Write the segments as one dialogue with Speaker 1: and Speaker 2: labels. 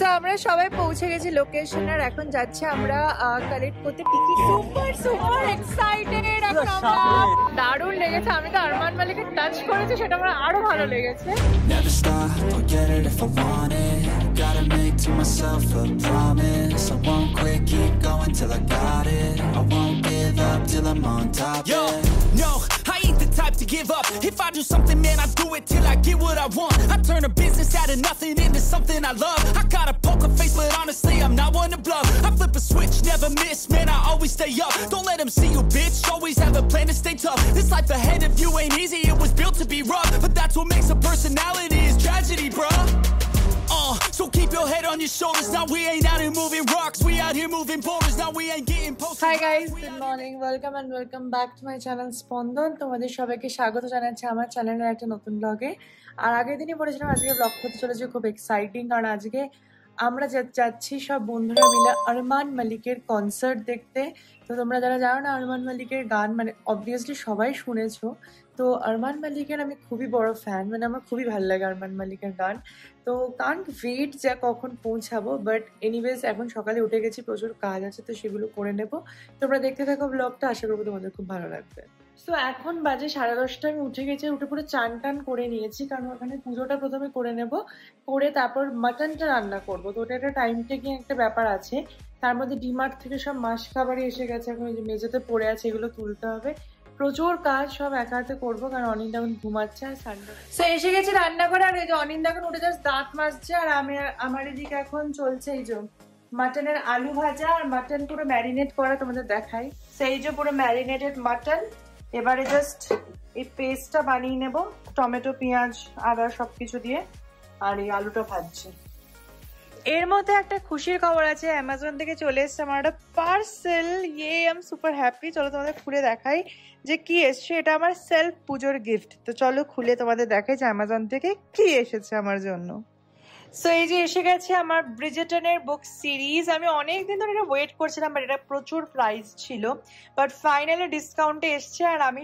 Speaker 1: So আমরা সবাই পৌঁছে গেছি লোকেশন আর এখন যাচ্ছি আমরা কালেক্ট করতে টিকিট। সুপার এক্সাইটেড, এখন আমরা দারুণ লেগেছে। আমি তো আরমান মালিকের টাচ করেছি, সেটা আমার আরো ভালো লেগেছে।
Speaker 2: Never stop, I'll get it if I want it. Gotta make to myself a promise. I won't quit, keep going till I got it. I won't give up till I'm on top.
Speaker 3: Yo, no, I ain't the type to give up. If I do something, man, I do it till I get what I want. I turn a business out of nothing into something I love. I got a poker face, but honestly, I'm not one to bluff. I flip a switch, never miss, man, I always stay up. Don't let them see you, bitch, always have a plan to stay tough. This life ahead of you ain't easy, it was built to be rough. But that's what makes a personality, is tragedy, bruh. So keep your head on your shoulders. Now we ain't out here moving rocks, we out here moving boulders. Now we ain't getting posted.
Speaker 1: Hi guys, good morning, welcome and welcome back to my channel স্পন্দন। তোমাদের সবাইকে স্বাগত জানাচ্ছি আমার চ্যানেলের একটা নতুন ব্লগে। আর আগের দিনই বলেছিলাম আজকে ব্লগ করতে চলেছে খুব এক্সাইটিং, কারণ আজকে আমরা যাচ্ছি সব বন্ধুরা মিলে আরমান মালিকের কনসার্ট দেখতে। তো তোমরা যারা জানো না আরমান মালিকের গান, মানে অবভিয়াসলি সবাই শুনেছো। তো আরমান মালিকের আমি খুবই বড় ফ্যান, মানে আমার খুবই ভালো লাগে আরমান মালিকের গান। তো কান্ট ওয়েট যা কখন পৌঁছাবো, বাট এনিওয়েজ এখন সকালে উঠে গেছি, প্রচুর কাজ আছে তো সেগুলো করে নেবো। তোমরা দেখতে থাকো ব্লগটা, আশা করবো তোমাদের খুব ভালো লাগবে। তো এখন বাজে 10:30, আমি উঠে গেছি, উঠে পুরো চান টান করে নিয়েছি, কারণ ওখানে পুজোটা প্রথমে করে নেব, করে তারপর মাটনটা রান্না করবো। তো ওটা একটা টাইম টেকিং একটা ব্যাপার আছে। তার মধ্যে ডিমার্ট থেকে সব মাস খাবারই এসে গেছে, এখন ওই যে মেঝেতে পড়ে আছে, এগুলো তুলতে হবে। প্রচুর কাজ, সব একা হাতে করবো, কারণ অনিন্দা এখন ঘুমাচ্ছে আর সানডে। তো এসে গেছি রান্না করে, আর এই যে অনিন্দা এখন উঠে জাস্ট দাঁত মাজছে, আর আমার এদিকে এখন চলছে এই যে মাটনের আলু ভাজা, আর মাটন পুরো ম্যারিনেট করা, তোমাদের দেখাই। সেই যে পুরো ম্যারিনেটেড মাটন, এবারে জাস্ট এই পেস্টটা বানিয়ে নেব, টমেটো, পেঁয়াজ, আদা সবকিছু দিয়ে, আর এই আলুটা ভাজছে। এর মধ্যে একটা খুশির খবর আছে, অ্যামাজন থেকে চলে এসছে আমার একটা পার্সেল। ইয়ে আই এম সুপার হ্যাপি। চলো তোমাদের খুলে দেখাই যে কি এসছে। এটা আমার সেলফ পুজোর গিফট। তো চলো খুলে তোমাদের দেখাই যে অ্যামাজন থেকে কি এসেছে আমার জন্য। সো এই যে এসে গেছে আমার ব্রিজেটনের বুক সিরিজ। আমি অনেকদিন ধরে এটা ওয়েট করছিলাম, বাট এটা প্রচুর প্রাইস ছিল, বাট ফাইনালি ডিসকাউন্টে এসছে, আর আমি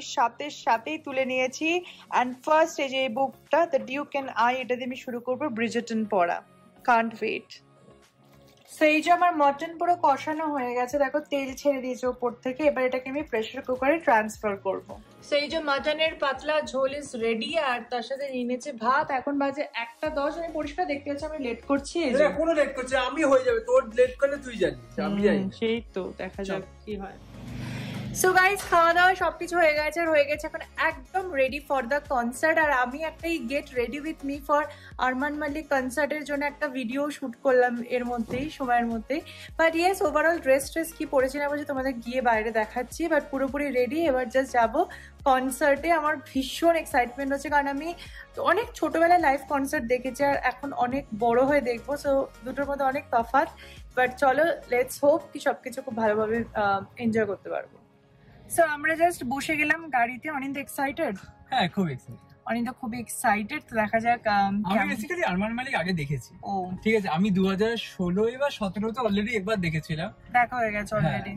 Speaker 1: সাথেই তুলে নিয়েছি। অ্যান্ড ফার্স্ট এই যে এই বুকটা, দ্য ডিউক অ্যান্ড আই, এটা দিয়ে আমি শুরু করবো ব্রিজেটন পড়া। Can't wait. সো এই যে আমার মটন পুরো কষানো হয়ে গেছে, দেখো তেল ছেড়ে দিয়েছে ওপর থেকে। এবার এটাকে আমি প্রেসার কুকারে ট্রান্সফার করবো। সো এই যে মটনের পাতলা ঝোল ইজ রেডি, আর তার সাথে নিয়ে নিয়েছে ভাত। এখন বাজে 1:10। আমি পরিষ্কার দেখতে পাচ্ছি আমি লেট করছি।
Speaker 4: কোনো লেট করছে, আমি হয়ে যাবে, তোর লেট করলে তুই জানিস, আমি জানি।
Speaker 1: সেই তো দেখা যাক কি হয়। সো গাইস, খাওয়া দাওয়া সবকিছু হয়ে গেছে, আর হয়ে গেছে এখন একদম রেডি ফর দ্য কনসার্ট। আর আমি একটা get ready with me for Armaan Malik কনসার্টের জন্য একটা ভিডিও শুট করলাম এর মধ্যেই, সময়ের মধ্যেই। বাট ইয়েস, ওভারঅল ড্রেস কি পরেছিলাম বলছি তোমাদের গিয়ে বাইরে দেখাচ্ছি, বাট পুরোপুরি রেডি। এবার জাস্ট যাবো কনসার্টে। আমার ভীষণ এক্সাইটমেন্ট হচ্ছে, কারণ আমি অনেক ছোটবেলায় লাইভ কনসার্ট দেখেছি, আর এখন অনেক বড় হয়ে দেখবো। সো দুটোর মধ্যে অনেক তফাৎ, বাট চলো লেটস হোপ কি সবকিছু খুব ভালোভাবে এনজয় করতে পারবো। সো আমরা জাস্ট বসে গেলাম গাড়িতে। অনিন্দা এক্সাইটেড?
Speaker 4: হ্যাঁ, খুব এক্সাইটেড।
Speaker 1: অনিন্দা খুব এক্সাইটেড। তো দেখা যাক।
Speaker 4: আমি বেসিক্যালি আরমান মালিক আগে দেখেছি। ও ঠিক আছে, আমি 2016 বা 17 তে অলরেডি একবার দেখেছিলাম, দেখা হয়ে গেছে অলরেডি।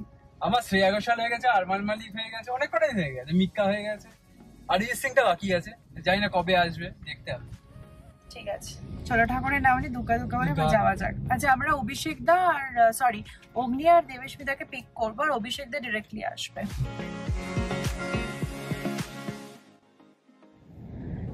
Speaker 4: আমার শ্রেয়া ঘোষাল হয়ে গেছে, আরমান মালিক হয়ে গেছে, অনেক কটাই হয়ে গেছে, মিক্কা হয়ে গেছে, অরিজিৎ সিংটা বাকি আছে, জানি না কবে আসবে, দেখতে হবে। ঠিক আছে, চলো ঠাকুরের নাম নিয়ে দুকা করে যাওয়া যাক। আচ্ছা, আমরা অভিষেক দা আর অগ্নি আর দেবেশমিতাকে পিক করবো, আর অভিষেক দা ডিরেক্টলি আসবে।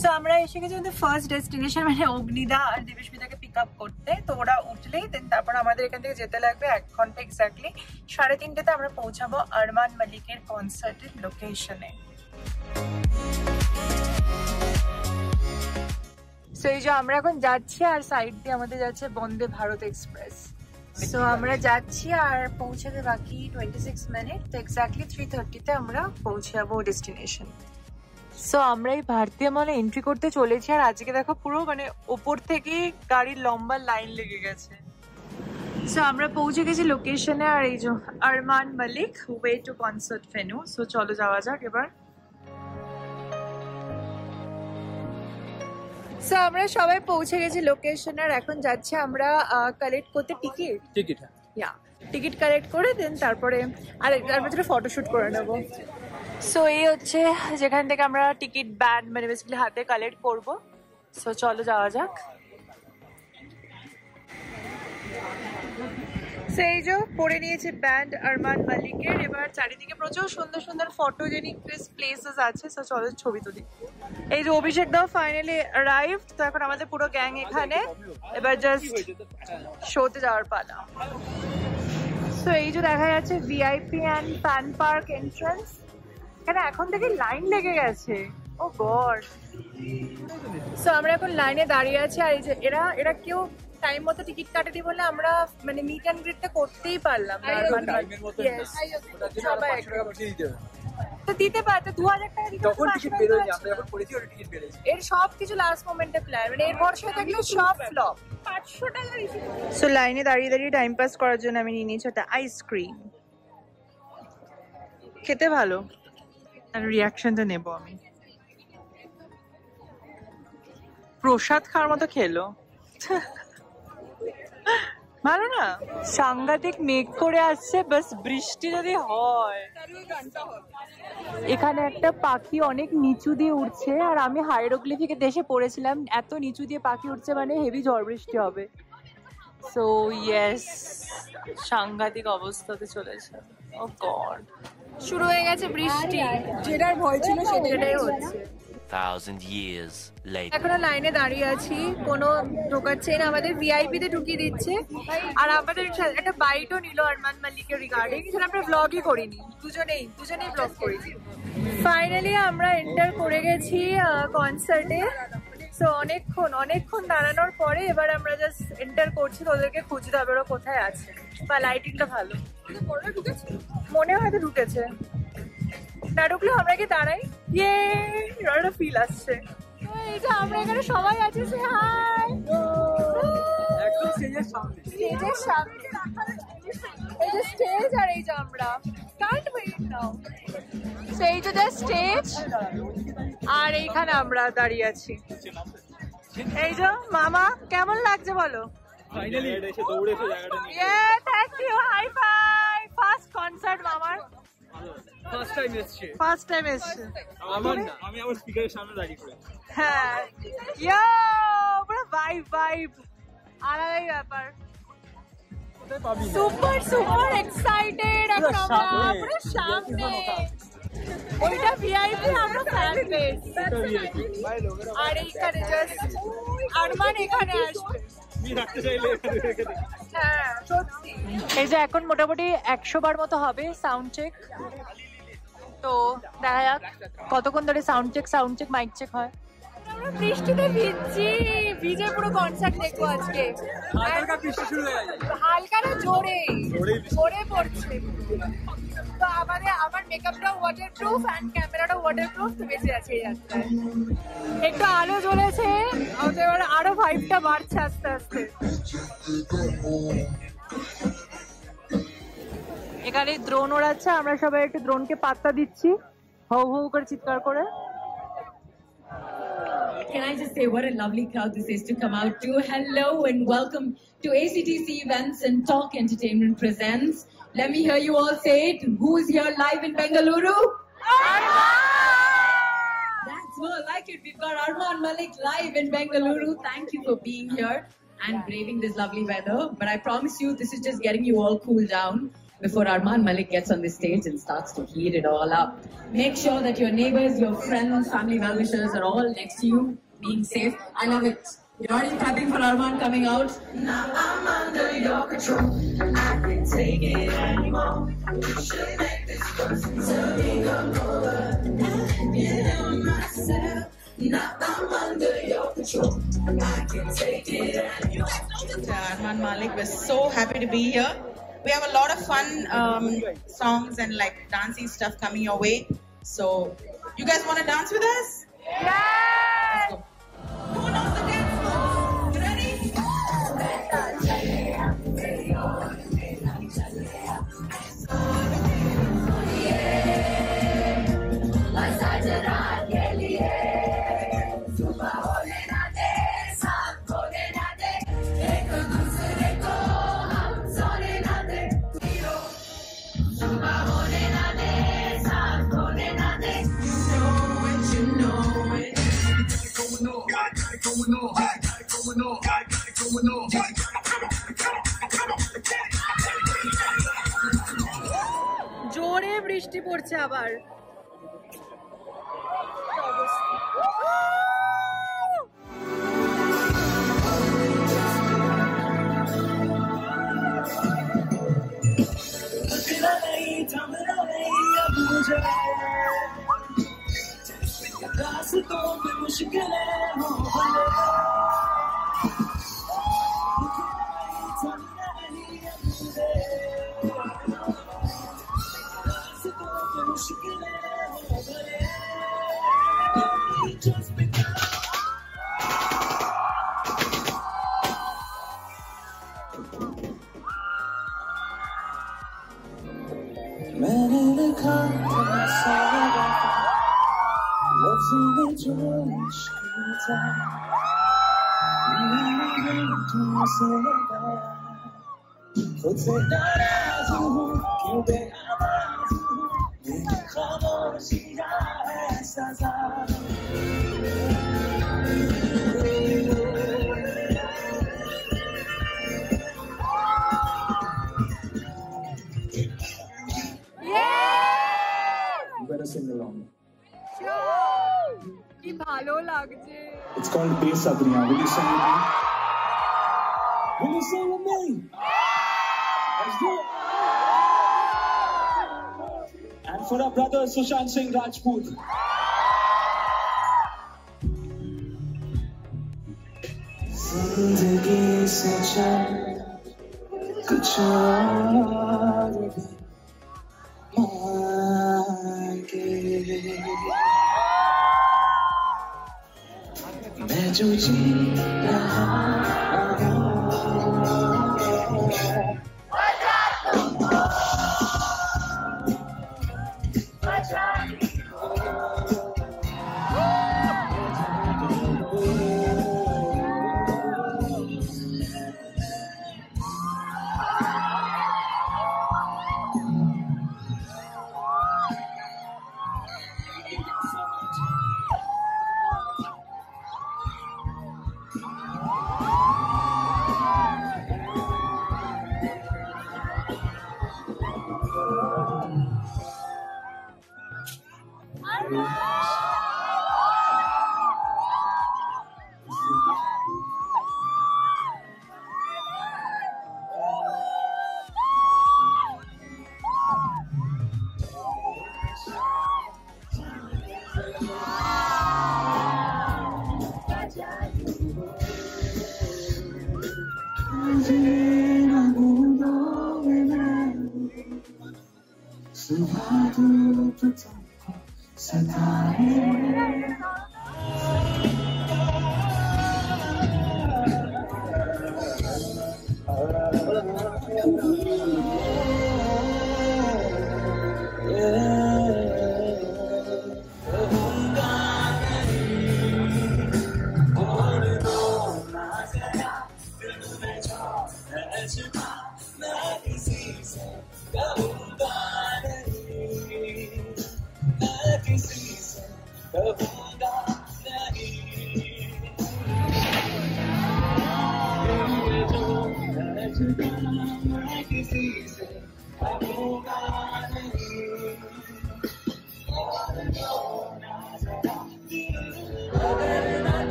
Speaker 4: সো আমরা এসে গেছি আমাদের ফার্স্ট ডেস্টিনেশন, মানে অগ্নিদা আর দেবেশমিতাকে পিক আপ করতে। তো ওরা উঠলেই দেন তারপর আমাদের এখান থেকে যেতে লাগবে 1 ঘন্টা এক্স্যাক্টলি। 3:30তে আমরা পৌঁছাবো আরমান মালিকের কনসার্টের লোকেশনে। সো এই যে আমরা এখন যাচ্ছি, আর সাইড দিয়ে আমাদের যাচ্ছে বন্দে ভারত এক্সপ্রেস। সো আমরা যাচ্ছি, আর পৌঁছাতে বাকি 26 মিনিট। তো এক্স্যাক্টলি 3:30তে আমরা পৌঁছাবো ডেস্টিনেশন। সো আমরা এই ভারতীয় মলে এন্ট্রি করতে চলেছি, আর আজকে দেখো পুরো মানে ওপর থেকে গাড়ির লম্বা লাইন লেগে গেছে। সো আমরা পৌঁছে গেছি লোকেশনে, আর এই যে Armaan Malik way to concert venue. So চলো যাওয়া যাক এবার। সো আমরা সবাই পৌঁছে গেছি লোকেশনে, আর এখন যাচ্ছি আমরা কালেক্ট করতে টিকিট। হ্যাঁ, টিকিট কালেক্ট করে দেন তারপরে তার ভিতরে ফটোশুট করে নেবো। সো এই হচ্ছে যেখান থেকে আমরা টিকিট ব্যান্ড, মানে বেসিক্যালি হাতে কালেক্ট করবো। সো চলো যাওয়া যাক। সেই যে পরে নিয়েছে ব্যান্ড আরমান মালিকের। এবার চারিদিকে প্রচুর সুন্দর সুন্দর ফটোজেনিক প্লেসেস আছে, সো চলো ছবি তুলি। এই যে অভিষেক দাও ফাইনালি অ্যারাইভড, তো এখন আমাদের পুরো গ্যাং এখানে, এবার জাস্ট শোতে যাওয়ার পালা। সো এই যে দেখা যাচ্ছে VIP and fan park entrance, এখানে এখন থেকে লাইন লেগে গেছে। ও গড। সো আমরা এখন লাইনে দাঁড়িয়ে আছি, আর এই যে এরা কেউ টাইম মতো টিকিট কাটেনি বলে আমরা মানে মিট অ্যান্ড গ্রিটটা করতেই পারলাম না। সবাই তো দিতে পারতো 2000 টাকা দিতে, এর সব কিছু লাস্ট মোমেন্টে প্ল্যান, মানে এর ভরসা থাকলে সব ফ্লপ। 500 টাকা। সো লাইনে দাঁড়িয়ে দাঁড়িয়ে টাইম পাস করার জন্য আমি নিয়ে নিয়েছি একটা আইসক্রিম, খেতে ভালো, আর রিয়াকশনটা নেব আমি। প্রসাদ খাওয়ার মতো খেলো, ভালো না? সাংঘাতিক মেঘ করে আসছে, বাস বৃষ্টি যদি হয়। এখানে একটা পাখি অনেক নিচু দিয়ে উঠছে, আর আমি হাইরোগ্লিফিকে দেশে পড়েছিলাম, এত নিচু দিয়ে পাখি উঠছে মানে হেভি ঝড় বৃষ্টি হবে। সো ইয়েস, সাংঘাতিক অবস্থাতে চলেছে। ও গড, শুরু হয়ে গেছে বৃষ্টি, যেটার ভয় ছিল সেটাই হচ্ছে।
Speaker 5: 1000 years later.
Speaker 4: এখনো লাইনে দাঁড়িয়ে আছি, কোনো ঢোকাচ্ছে না, আমাদের ভিআইপি তে ঢুকিয়ে দিচ্ছে। আর আমাদের একটা বাইটও নিল আরমান মালিকের রিগার্ডিং, যেটা আমরা ব্লগই করিনি, দুজনেই ব্লগ করেছি। ফাইনালি আমরা এন্টার করে গেছি কনসার্টে। সো অনেকক্ষণ দাঁড়ানোর পরে এবার আমরা জাস্ট এন্টার করছি, তো ওদেরকে খুঁজতে হবে ওরা কোথায় আছে, বা লাইটিংটা ভালো মনে হয়তো ঢুকেছে, না ঢুকলেও আমরা কি দাঁড়াই, ইয়ে একটা ফিল আসছে। তো এই যে আমরা এখানে সবাই আছি, সে হাই, একদম স্টেজের সামনে এই যে স্টেজ, আর এই যে আমরা কান্ট ওয়েট নাও। সেই যে স্টেজ, আর এইখানে আমরা দাঁড়িয়ে আছি। এই যে মামা, কেমন লাগছে বলো? ফাইনালি এসে দৌড়ে এসে জায়গাটা নিয়ে, ইয়ে thank you, hi five. First concert মামার, ফার্স্ট টাইম এসছে আমার না, আমি আমার স্পিকারের সামনে দাঁড়িয়ে করে। হ্যাঁ, ইয়ো পুরো ভাইব, আলাদাই ব্যাপার। সুপার এক্সাইটেড, এখন আমরা পুরো সামনে, ওইটা ভিআইপি, আমরা ফ্যান বেস, আর এইখানে জাস্ট আরমান এখানে আসবে। হ্যাঁ সত্যি, এই যে এখন মোটামুটি 100 বার মতো হবে সাউন্ড চেক, তো দেখা যাক কতক্ষণ ধরে সাউন্ড চেক মাইক চেক হয়। আমরা বৃষ্টিতে ভিজে পুরো কনসার্ট দেখবো আজকে। হালকা না জোরে পড়ছে, তো আমার মেকআপটাও ওয়াটারপ্রুফ অ্যান্ড ক্যামেরাটাও ওয়াটারপ্রুফ, তো বেঁচে আছে এই যাত্রায়। একটু আলো জ্বলেছে, এবার আরো ভাইবটা বাড়ছে আস্তে আস্তে। এখানে দ্রোন ওড়াচ্ছে, আমরা সবাই একটু দ্রোনকে পাত্তা দিচ্ছি, হৌ হৌ করে চিৎকার করে।
Speaker 6: Can I just say what a lovely crowd this is to come out to. Hello and welcome to ACTC Events and Talk Entertainment presents. Let me hear you all say it. Who's here live in Bengaluru? That's more like it. We've got Arman Malik live in Bengaluru. Thank you for being here and braving this lovely weather. But I promise you, this is just getting you all cooled down before Arman Malik gets on the stage and starts to heat it all up. Make sure that your neighbors, your friends, family well-wishers are all next to you, being safe. I love it. You're already clapping for Arman coming out. Now I'm under your control. I can't take it anymore. You should make this person tell me come over. You know myself. Now I'm under your control. I can't take it anymore.
Speaker 7: Arman Malik, we're so happy to be here. We have a lot of fun songs and like dancing stuff coming your way. So, you guys want to dance with us?
Speaker 4: Yeah!
Speaker 7: Let's go. Who knows the dance moves? You ready?
Speaker 4: বৃষ্টি পড়ছে আবার।
Speaker 2: मैंने लिखा था सारा लफ्ज़ों में जो इश्क था, तुमसे लगाया खुद से नाराज़ हूँ, क्यों बेआवाज़ हूँ, मेरी खामोशियाँ है सज़ा। Sing along.
Speaker 4: কি ভালো লাগছে।
Speaker 2: It's called Besabriyan. Will you sing with me? Will you sing with me? Let's do it. And for our brother Sushant Singh Rajput. जिंदगी से चल कुछ और भी मैं जो जी रहा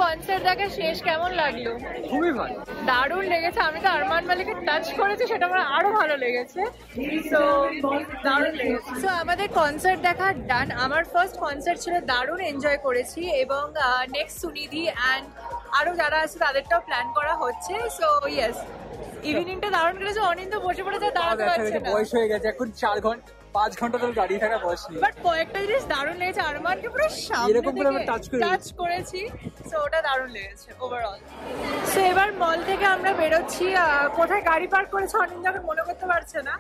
Speaker 4: কনসার্ট দেখা শেষ, কেমন লাগলো?
Speaker 8: খুবই ভালো,
Speaker 4: দারুণ লেগেছে। আমি তো আরমান মালিককে টাচ করেছি, সেটা আমার আরো ভালো লেগেছে। তো দারুণ লেগেছে। সো আমাদের কনসার্ট দেখা ডান। আমার ফার্স্ট কনসার্ট ছিল, দারুণ এনজয় করেছি এবং নেক্সট সুনিধি অ্যান্ড আরো যারা আছে তাদেরটাও প্ল্যান করা হচ্ছে। সো ইয়েস, ইভিনিংটা দারুণ করেছে। অনিন্দ বসে পড়েছে, দাঁড়াতে পারছে না,
Speaker 8: বয়স হয়ে গেছে, এখন 5 ঘন্টা ধরে দাঁড়িয়ে থাকা বয়স নেই।
Speaker 4: বাট কয়েকটা জিনিস দারুণ লেগেছে। আরমানকে পুরো সামনে থেকে টাচ করেছি, সো ওটা দারুণ লেগেছে ওভারঅল। সো এবার মল থেকে আমরা বেরোচ্ছি। কোথায় গাড়ি পার্ক করেছে অনিন্দ এখন মনে করতে পারছে না,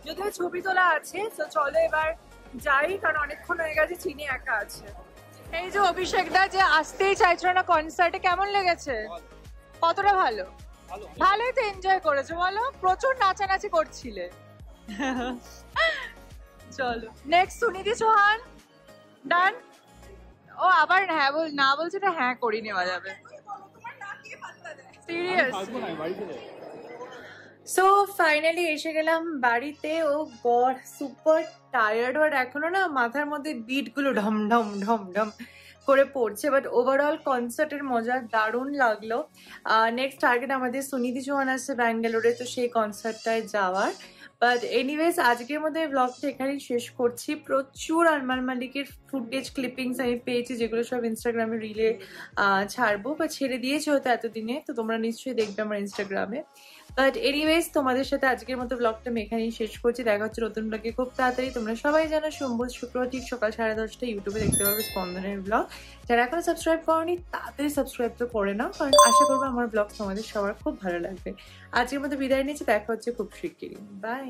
Speaker 4: যদিও ছবি তোলা আছে। সো চলো এবার যাই, কারণ অনেকক্ষণ হয়ে গেছে, চিনি একা আছে। এই যে অভিষেক দা যে আসতেই চাইছিল না কনসার্টে, কেমন লেগেছে? কতটা ভালো? ভালোই তো এনজয় করেছো বলো, প্রচুর নাচানাচি করছিলে। চলো নেক্সট সুনিধি চৌহান ডান। ও আবার হ্যাঁ না বলছে, না হ্যাঁ করি নেওয়া যাবে, সিরিয়াস। সো ফাইনালি এসে গেলাম বাড়িতে। ও গড, সুপার টায়ার্ড। বাট এখনো না মাথার মধ্যে বিট গুলো ঢম ঢম ঢম ঢম করে পড়ছে। বাট ওভারঅল কনসার্টের মজা দারুণ লাগলো। নেক্সট টার্গেট আমাদের সুনিধি চৌহান আসছে ব্যাঙ্গালোরে, তো সেই কনসার্টটায় যাওয়ার। বাট এনিওয়েজ আজকের মধ্যে ব্লগটা এখানেই শেষ করছি। প্রচুর আরমান মালিকের ফুটেজ ক্লিপিংস আমি পেয়েছি, যেগুলো সব ইনস্টাগ্রামে রিলে ছাড়বো বা ছেড়ে দিয়েছে হয়তো এতদিনে, তো তোমরা নিশ্চয়ই দেখবে আমার ইনস্টাগ্রামে। বাট এনিওয়েজ তোমাদের সাথে আজকের মতো ব্লগটা আমি এখানেই শেষ করছি। দেখা হচ্ছে নতুন ব্লগে খুব তাড়াতাড়ি। তোমরা সবাই জানো সোমবার শুক্রবার ঠিক সকাল 10:30 ইউটিউবে দেখতে পাবে স্পন্দনের ব্লগ। যারা এখনো সাবস্ক্রাইব করনি তাড়াতাড়ি সাবস্ক্রাইব তো করে নাও, কারণ আশা করবো আমার ব্লগ তোমাদের সবার খুব ভালো লাগবে। আজকের মতো বিদায় নিচ্ছি, দেখা হচ্ছে খুব শিগগিরই। বাই।